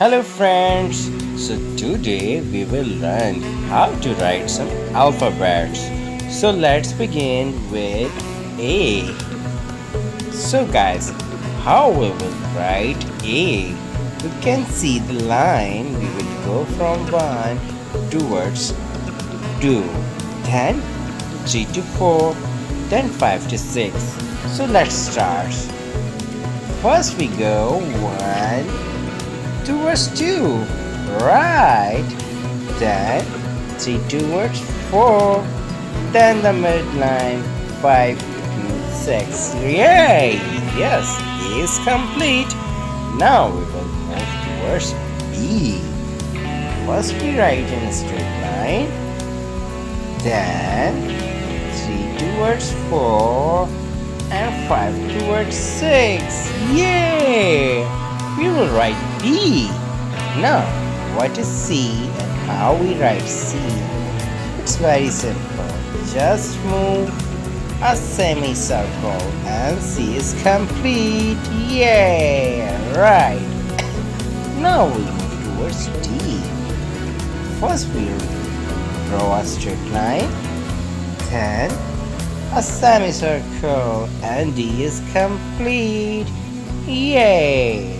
Hello friends, so today we will learn how to write some alphabets. So let's begin with A. So guys, how we will write A? You can see the line. We will go from 1 towards 2, then 3 to 4, then 5 to 6. So let's start. First we go 1 towards 2, right? Then 3 towards 4, then the midline 5 to 6. Yay! Yes, A is complete. Now we will move towards B. First we write in a straight line, then 3 towards 4 and 5 towards 6. Yay! We will write B. Now, what is C and how we write C? It's very simple. Just move a semicircle and C is complete. Yay! Right. Now we move towards D. First we draw a straight line, then a semicircle, and D is complete. Yay!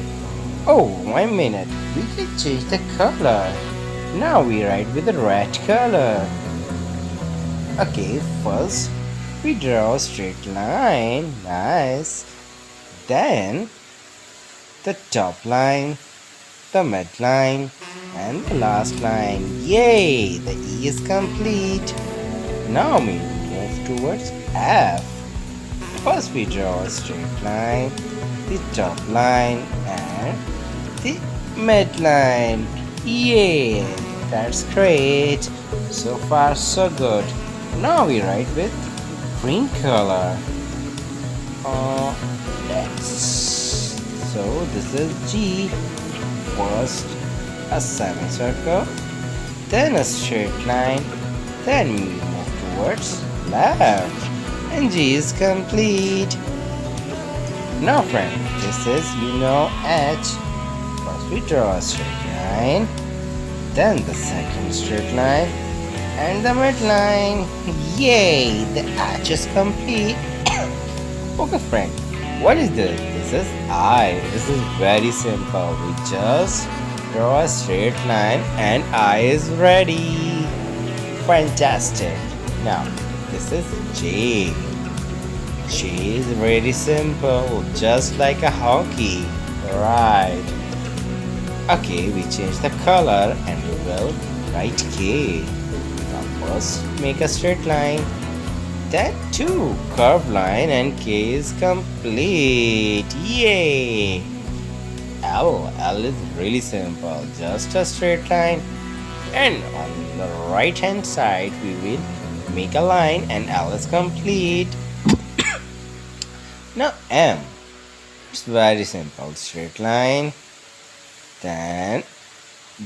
Oh, 1 minute. We can change the color. Now we write with the red color. Okay, first we draw a straight line. Nice. Then the top line, the midline, and the last line. Yay! The E is complete. Now we move towards F. First we draw a straight line, the top line, and the midline. Yay! That's great. So far so good. Now we write with green color. X. So this is G. First a semicircle, then a straight line, then we move towards left, and G is complete. Now friend, this is H. First we draw a straight line, then the second straight line, and the midline. Yay! The H is complete. Okay friend, what is this? This is I. This is very simple. We just draw a straight line and I is ready. Fantastic. Now this is J. J is very simple, just like a hockey. Right. Okay, we change the color and we will write K. Now first make a straight line, then 2 curved line, and K is complete. Yay! L is really simple, just a straight line, and on the right hand side we will make a line and L is complete. Now M, it's very simple, straight line, then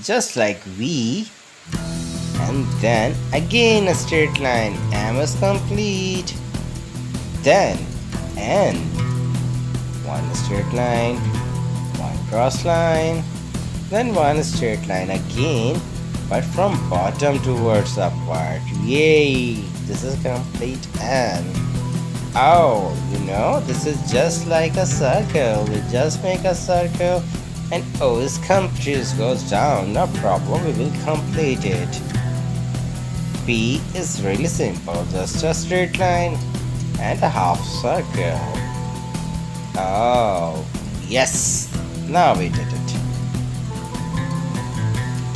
just like V, and then again a straight line. M is complete. Then N, one straight line, one cross line, then one straight line again, but from bottom towards upward. Yay! This is complete N. Oh, this is just like a circle. We just make a circle and O is complete, goes down. No problem, we will complete it. P is really simple, just a straight line and a half circle. Oh, yes, now we did it.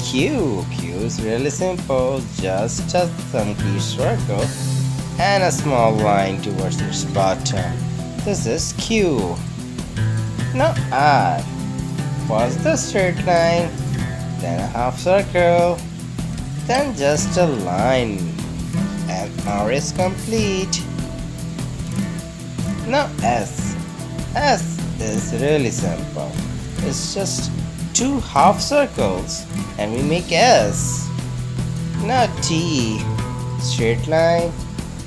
Q is really simple, just a complete circle and a small line towards its bottom. This is Q. Now R. First the straight line, then a half circle, then just a line, and R is complete. Now S. S is really simple. It's just 2 half circles and we make S. Now T, straight line,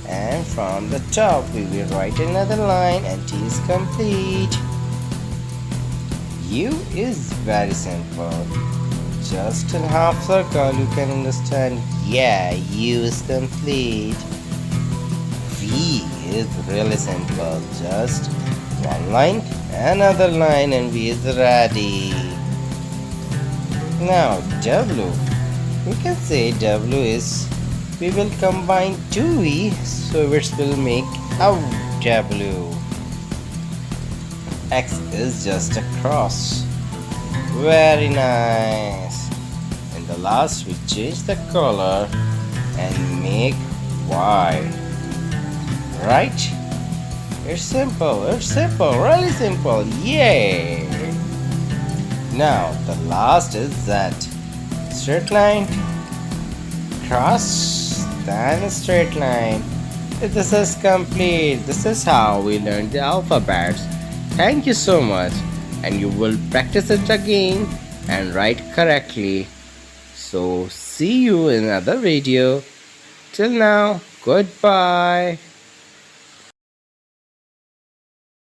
and from the top we will write another line and T is complete. U is very simple. Just in half circle you can understand. Yeah, U is complete. V is really simple. Just one line, another line, and V is ready. Now W. You can say W is, we will combine two V, so it will make a W. X is just a cross. Very nice. And the last we change the color and make Y. Right? It's simple, really simple. Yay! Now the last is Z. Straight line, cross, then straight line. This is complete. This is how we learn the alphabets. Thank you so much, and you will practice it again and write correctly. So see you in another video. Till now, goodbye.